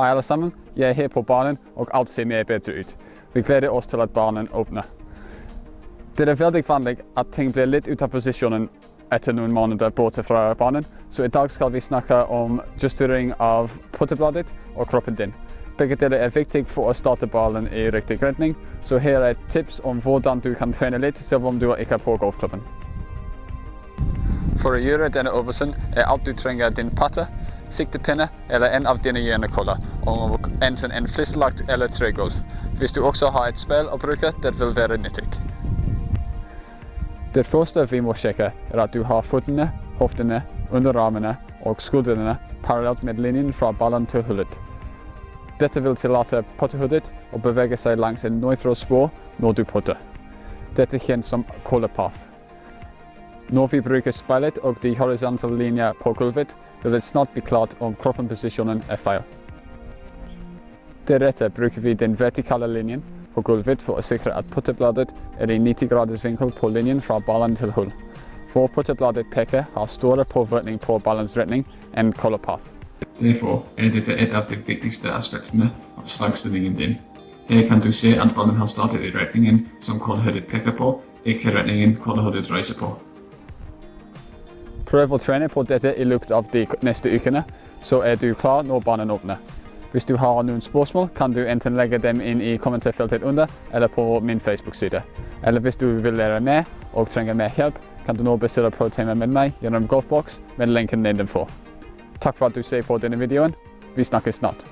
Hei alle sammen, jeg er her på banen og alt ser mer bedre ut. Vi gleder oss til at banen åpner. Det er veldig vanlig at ting blir litt ut av posisjonen etter noen måneder borte fra banen, så i dag skal vi snakke om justering av putterbladet og kroppen din. Begge deler er viktig for å starte ballen i riktig retning, så her er et tips om hvordan du kan trene litt selv om du ikke er på golfklubben. For å gjøre denne øvelsen er alt du trenger din putter, siktepinne eller en av dine hjernekåler, og enten en flisselagt eller tregolf. Hvis du også har et spill å bruke, det vil være nyttig. Det første vi må sjekke er at du har føttene, hoftene, underarmene og skuldrene parallelt med linjen fra ballen til hullet. Dette vil tillate putterhuddet å bevege seg langs en nøytral spor når du putter. Dette er kjent som color path. Når vi bruker speilet og de horisontale linjer på gulvet, vil det snart bli klart om kroppenposisjonen er feil. Deretter bruker vi den vertikale linjen på gulvet for å sikre at putterbladet er i 90 graders vinkel på linjen fra ballen til hull. For putterbladet peker har større påvirkning på ballens retning enn color path. Derfor er dette et av de viktigste aspektene av slagstillingen din. Her kan du se at ballen har startet i retningen som kolhuddet peker på, ikke retningen kolhuddet reiser på. Prøv å trene på dette i løpet av de neste ukene, så er du klar når banen åpner. Hvis du har noen spørsmål, kan du enten legge dem inn i kommentarfeltet under eller på min Facebook-side. Eller hvis du vil lære mer og trenger mer hjelp, kan du nå bestille pro-timer med meg gjennom Golfbox med linken nedenfor. Takk for at du ser på denne videoen. Vi snakkes snart.